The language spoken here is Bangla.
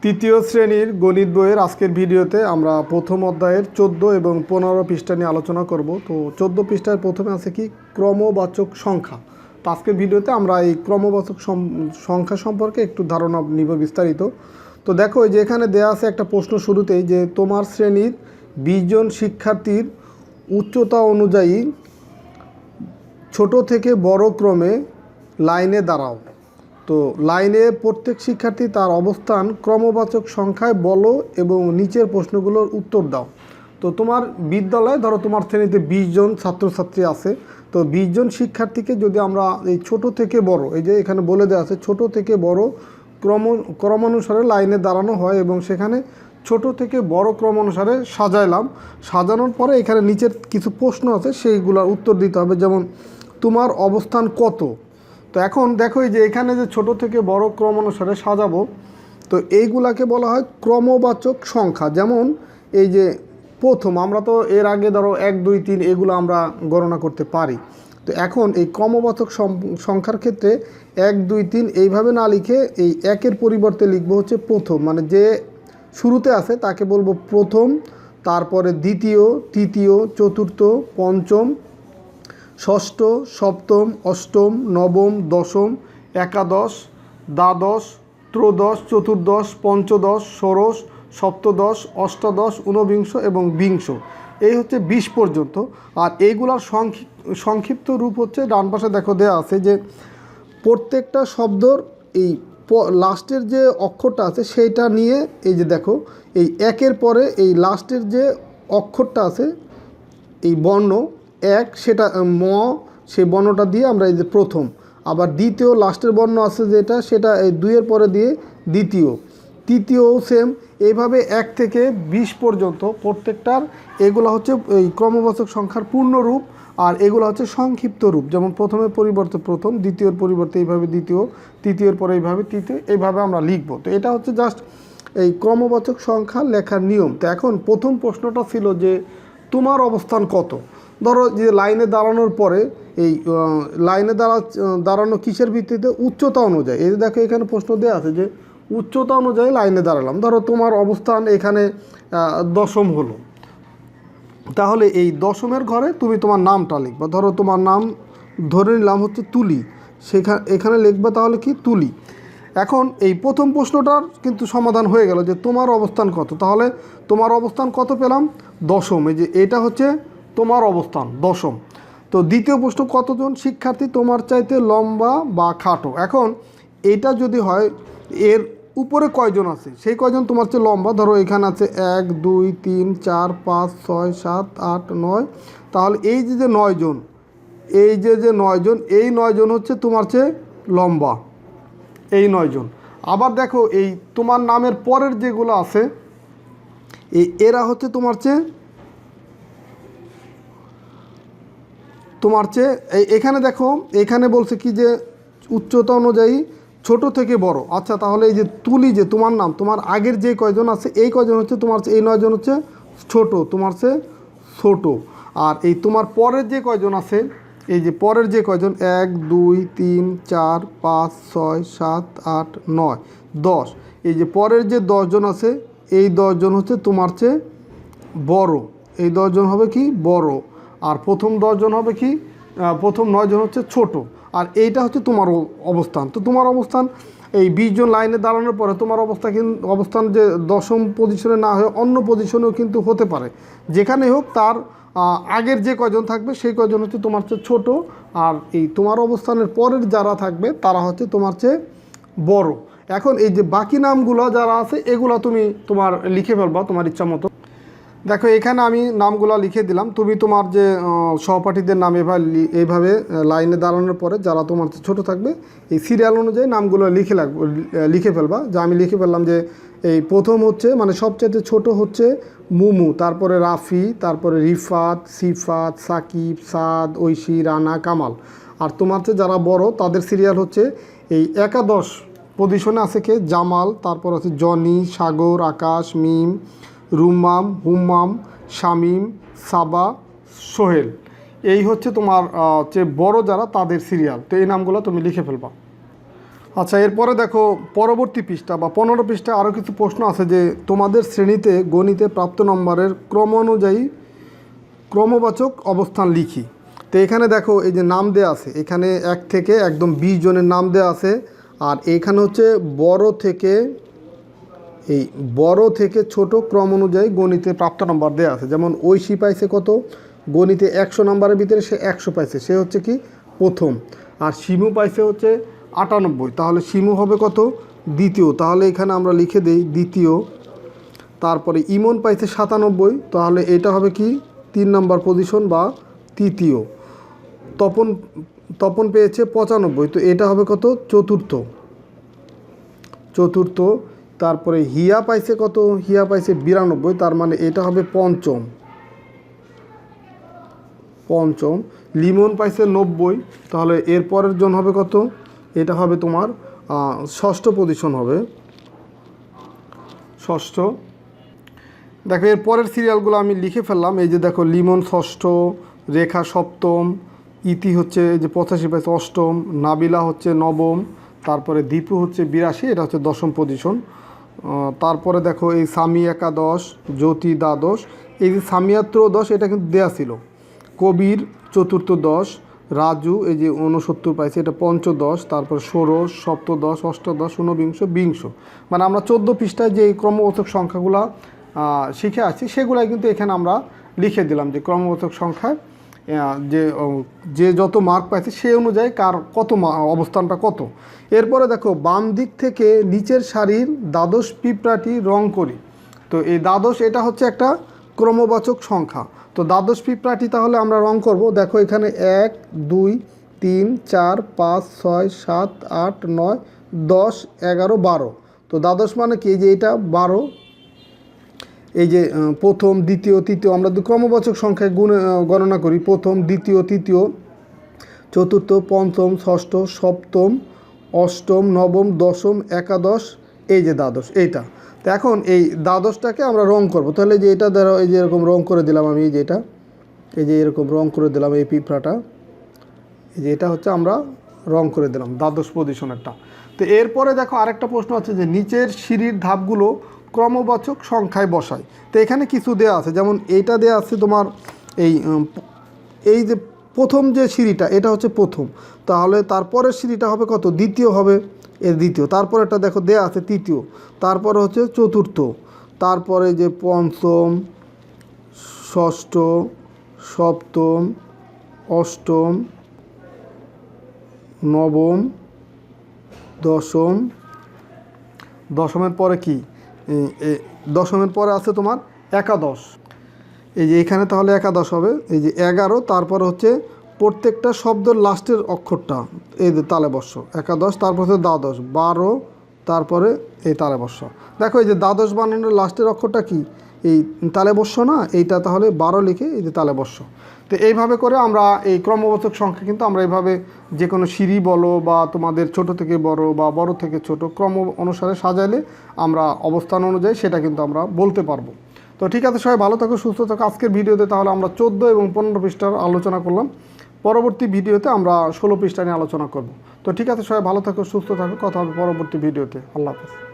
তৃতীয় শ্রেণীর গণিত বইয়ের আজকের ভিডিওতে আমরা প্রথম অধ্যায়ের 14 এবং 15 পৃষ্ঠা নিয়ে আলোচনা করব। তো 14 পৃষ্ঠার প্রথমে আছে কি ক্রমবাচক সংখ্যা। তো আজকের ভিডিওতে আমরা এই ক্রমবাচক সংখ্যা সম্পর্কে একটু ধারণা নিব বিস্তারিত। তো দেখো যে এখানে দেয়া আছে একটা প্রশ্ন শুরুতেই যে তোমার শ্রেণীর 20 জন শিক্ষার্থীর উচ্চতা অনুযায়ী ছোট থেকে বড় ক্রমে লাইনে দাঁড়াও। তো লাইনে প্রত্যেক শিক্ষার্থী তার অবস্থান ক্রমবাচক সংখ্যায় বলো এবং নিচের প্রশ্নগুলোর উত্তর দাও। তো তোমার বিদ্যালয়ে ধরো তোমার শ্রেণীতে 20 জন ছাত্রছাত্রী আছে। তো 20 জন শিক্ষার্থীকে যদি আমরা এই ছোট থেকে বড়, এই যে এখানে বলে দেওয়া আছে ছোট থেকে বড় ক্রমানুসারে লাইনে দাঁড়ানো হয় এবং সেখানে ছোট থেকে বড় ক্রম অনুসারে সাজাইলাম। সাজানোর পরে এখানে নিচের কিছু প্রশ্ন আছে সেইগুলোর উত্তর দিতে হবে, যেমন তোমার অবস্থান কত। তো এখন দেখো এই যে এখানে যে ছোট থেকে বড় ক্রম অনুসারে সাজাবো, তো এইগুলাকে বলা হয় ক্রমবাচক সংখ্যা। যেমন এই যে প্রথম, আমরা তো এর আগে ধরো 1 2 3 এগুলো আমরা গণনা করতে পারি। তো এখন এই ক্রমবাচক সংখ্যার ক্ষেত্রে 1 2 3 এইভাবে না লিখে এই একের পরিবর্তে লিখবো হচ্ছে প্রথম, মানে যে শুরুতে আছে তাকে বলবো প্রথম, তারপরে দ্বিতীয়, তৃতীয়, চতুর্থ, পঞ্চম, ষষ্ঠ, সপ্তম, অষ্টম, নবম, দশম, একাদশ, দ্বাদশ, ত্রয়োদশ, চতুর্দশ, পঞ্চদশ, ষোড়শ, সপ্তদশ, অষ্টাদশ, ঊনবিংশ এবং বিংশ। এই হচ্ছে 20 পর্যন্ত। আর এইগুলার সংক্ষিপ্ত রূপ হচ্ছে ডান পাশে দেখো দেওয়া আছে যে প্রত্যেকটা শব্দর এই লাস্টের যে অক্ষরটা আছে সেইটা নিয়ে এই যে দেখো এই একের পরে এই লাস্টের যে অক্ষরটা আছে এই বর্ণ এক, সেটা সেই বর্ণটা দিয়ে আমরা এই যে প্রথম। আবার দ্বিতীয় লাস্টের বর্ণ আছে যেটা, সেটা এই 2-এর পরে দিয়ে দ্বিতীয়, তৃতীয়ও সেম। এইভাবে 1 থেকে 20 পর্যন্ত প্রত্যেকটার এগুলো হচ্ছে এই ক্রমবাচক সংখ্যার পূর্ণ রূপ, আর এগুলো হচ্ছে সংক্ষিপ্ত রূপ। যেমন প্রথমের পরিবর্তে প্রথম, দ্বিতীয়র পরিবর্তে এইভাবে দ্বিতীয়, তৃতীয়ের পরে এইভাবে তৃতীয়, এইভাবে আমরা লিখব। তো এটা হচ্ছে জাস্ট এই ক্রমবাচক সংখ্যা লেখার নিয়ম। তো এখন প্রথম প্রশ্নটা ছিল যে তোমার অবস্থান কত। ধরো যে লাইনে দাঁড়ানোর পরে এই লাইনে দাঁড়ানো কিসের ভিত্তিতে? উচ্চতা অনুযায়ী। এই দেখো এখানে প্রশ্ন দেওয়া আছে যে উচ্চতা অনুযায়ী লাইনে দাঁড়ালাম। ধরো তোমার অবস্থান এখানে দশম হলো, তাহলে এই দশমের ঘরে তুমি তোমার নামটা লিখবা। ধরো তোমার নাম ধরে নিলাম হচ্ছে তুলি, এখানে লিখবা তাহলে কি তুলি। এখন এই প্রথম প্রশ্নটার কিন্তু সমাধান হয়ে গেল যে তোমার অবস্থান কত। তাহলে তোমার অবস্থান কত পেলাম? দশম। এই যে এটা হচ্ছে তোমার অবস্থান দশম। তো দ্বিতীয় প্রশ্ন, কতজন শিক্ষার্থী তোমার চাইতে লম্বা বা খাটো। এখন এটা যদি হয় এর উপরে কয়জন আছে সেই কয়জন তোমার চেয়ে লম্বা। ধরো এখানে আছে 1 2 3 4 5 6 7 8 9, তাহলে এই যে 9 জন, এই যে 9 জন, এই 9 জন হচ্ছে তোমার চেয়ে লম্বা, এই 9 জন। আবার দেখো এই তোমার নামের পরের যেগুলো আছে এরা হচ্ছে তোমার চেয়ে এখানে দেখো এখানে বলছে কি যে উচ্চতা অনুযায়ী ছোট থেকে বড়। আচ্ছা, তাহলে এই যে তুলি, যে তোমার নাম, তোমার আগের যে কয়জন আছে এই কয়জন হচ্ছে তোমার, এই 9 জন হচ্ছে ছোট, তোমার চেয়ে ছোট। আর এই তোমার পরের যে কয়জন আছে, এই যে পরের যে কয়জন 1 2 3 4 5 6 7 8 9 10, এই যে পরের যে 10 জন আছে এই 10 জন হচ্ছে তোমার চেয়ে বড়, এই 10 জন হবে কি বড়। আর প্রথম 10 জন হবে কি, প্রথম 9 জন হচ্ছে ছোট। আর এইটা হচ্ছে তোমার অবস্থান। তো তোমার অবস্থান এই 20 জন লাইনে দাঁড়ানোর পরে তোমার অবস্থান যে দশম পজিশনে না হয়ে অন্য পজিশনেও কিন্তু হতে পারে। যেখানে হোক তার আগের যে কয়জন থাকবে সেই কয়জন হচ্ছে তোমার চেয়ে ছোট, আর এই তোমার অবস্থানের পরের যারা থাকবে তারা হচ্ছে তোমার চেয়ে বড়। এখন এই যে বাকি নামগুলো যারা আছে এগুলো তুমি তোমার লিখে ফেলবা তোমার ইচ্ছা মতো। দেখো এখানে আমি নামগুলো লিখে দিলাম, তুমি তোমার যে সহপাঠীদের নাম এইভাবে লাইনে দাঁড়ানোর পরে যারা তোমার ছোট থাকবে এই সিরিয়াল অনুযায়ী নামগুলো লিখে ফেলবা। যা আমি লিখে ফেললাম যে এই প্রথম হচ্ছে মানে সবচেয়ে ছোট হচ্ছে মুমু, তারপরে রাফি, তারপরে রিফাত, সিফাত, সাকিব, সাদ, ঐশী, রানা, কামাল। আর তোমার চেয়ে যারা বড় তাদের সিরিয়াল হচ্ছে এই একাদশ পজিশনে আছে কে? জামাল, তারপর আছে জনি, সাগর, আকাশ, মিম, রুম্মাম, হুম্মাম, শামিম, সাবা, সোহেল। এই হচ্ছে তোমার চেয়ে বড় যারা তাদের সিরিয়াল। তো এই নামগুলো তুমি লিখে ফেলবা। আচ্ছা, এরপরে দেখো পরবর্তী পৃষ্ঠা বা 15 পৃষ্ঠায় আরও কিছু প্রশ্ন আছে যে তোমাদের শ্রেণীতে গণিতে প্রাপ্ত নম্বরের ক্রম অনুযায়ী ক্রমবাচক অবস্থান লিখি। তো এখানে দেখো এই যে নাম দেওয়া আছে, এখানে 1 থেকে একদম 20 জনের নাম দেওয়া আছে। আর এইখানে হচ্ছে বড় থেকে ছোট ক্রম অনুযায়ী গণিতে প্রাপ্ত নম্বর দেওয়া আছে। যেমন ঐশী পাইছে কত, গণিতে 100 নম্বরের ভিতরে সে 100 পাইছে, সে হচ্ছে কি প্রথম। আর শিমু পাইছে হচ্ছে 98, তাহলে শিমু হবে কত, দ্বিতীয়। তাহলে এখানে আমরা লিখে দেই দ্বিতীয়। তারপরে ইমন পাইছে 97, তাহলে এটা হবে কি 3 নম্বর পজিশন বা তৃতীয়। তপন পেয়েছে 95, তো এটা হবে কত, চতুর্থ। তারপরে হিয়া পাইছে কত, হিয়া পাইছে 92, তার মানে এটা হবে পঞ্চম। লিমন পাইছে 90, তাহলে এরপরের জন হবে কত, এটা হবে তোমার ষষ্ঠ পজিশন হবে, ষষ্ঠ। দেখো এর পরের সিরিয়ালগুলো আমি লিখে ফেললাম। এই যে দেখো লিমন ষষ্ঠ, রেখা সপ্তম, ইতি হচ্ছে যে 85 পাইছে অষ্টম, নাবিলা হচ্ছে নবম, তারপরে দীপু হচ্ছে 82, এটা হচ্ছে দশম পজিশন। তারপরে দেখো এই সামি একাদশ, জ্যোতি দ্বাদশ, এই যে সামিয়া ত্রয়োদশ, এটা কিন্তু দেয়া ছিল। কবির চতুর্থদশ, রাজু এই যে 69 পাইছে, এটা পঞ্চদশ। তারপর ষোড়শ, সপ্তদশ, অষ্টাদশ, ঊনবিংশ, বিংশ। মানে আমরা 14 পৃষ্ঠায় যে ক্রমবাচক সংখ্যাগুলো শিখে আসছি সেগুলাই কিন্তু এখানে আমরা লিখে দিলাম যে ক্রমবাচক সংখ্যায় যে যত মার্ক পাইছে সেই অনুযায়ী কার কত অবস্থানটা কত। এরপরে দেখো বাম দিক থেকে নিচের সারির দ্বাদশ পিঁপড়াটি রং করি। তো এই দ্বাদশ এটা হচ্ছে একটা ক্রমবাচক সংখ্যা। তো দ্বাদশ পিঁপড়াটি তাহলে আমরা রং করব। দেখো এখানে 1 2 3 4 5 6 7 8 9 10 11 12। তো দ্বাদশ মানে কি, যে এটা 12, এই যে প্রথম দ্বিতীয় তৃতীয়, আমরা ক্রমবাচক সংখ্যায় গণনা করি, প্রথম দ্বিতীয় তৃতীয় চতুর্থ পঞ্চম ষষ্ঠ সপ্তম অষ্টম নবম দশম একাদশ, এই যে দ্বাদশ এইটা। তো এখন এই দ্বাদশটাকে আমরা রং করব। তাহলে যে এটা ধরো এই যে এরকম রং করে দিলাম আমি, এই যে এরকম রং করে দিলাম এই পিঁপড়াটা, এই যে এটা হচ্ছে আমরা রং করে দিলাম দ্বাদশ পজিশনেরটা। তো এরপরে দেখো আরেকটা প্রশ্ন আছে যে নিচের সিঁড়ির ধাপগুলো ক্রমবাচক সংখ্যায় বসায়। তো এখানে কিছু দেওয়া আছে, যেমন এইটা দেওয়া আছে তোমার এই যে প্রথম যে সিঁড়িটা এটা হচ্ছে প্রথম, তাহলে তারপরের সিঁড়িটা হবে কত, দ্বিতীয় হবে, এর দ্বিতীয়। তারপর এটা দেখো দেওয়া আছে তৃতীয়, তারপরে হচ্ছে চতুর্থ, তারপরে যে পঞ্চম ষষ্ঠ সপ্তম অষ্টম নবম দশম, দশমের পরে কি, দশমের পরে আছে তোমার একাদশ, এই যে এখানে তাহলে একাদশ হবে। এই যে 11, তারপর হচ্ছে প্রত্যেকটা শব্দের লাস্টের অক্ষরটা এই যে তালেবর্ষ, একাদশ, তারপর হচ্ছে দ্বাদশ 12, তারপরে এই তালেবর্ষ। দেখো এই যে দ্বাদশ বানানোর লাস্টের অক্ষরটা কি, এই তালেবর্ষ না, এইটা তাহলে 12 লিখে এই যে তালেবর্ষ। তো এইভাবে করে আমরা এই ক্রমবাচক সংখ্যা কিন্তু আমরা এইভাবে যে কোনো সিঁড়ি বলো বা তোমাদের ছোট থেকে বড় বা বড় থেকে ছোট ক্রম অনুসারে সাজাইলে আমরা অবস্থান অনুযায়ী সেটা কিন্তু আমরা বলতে পারবো। তো ঠিক আছে, সবাই ভালো থাকো সুস্থ থাকো। আজকের ভিডিওতে তাহলে আমরা 14 এবং 15 পৃষ্ঠার আলোচনা করলাম, পরবর্তী ভিডিওতে আমরা 16 পৃষ্ঠা নিয়ে আলোচনা করব। তো ঠিক আছে, সবাই ভালো থাকো সুস্থ থাকো, কথা হবে পরবর্তী ভিডিওতে। আল্লাহ হাফেজ।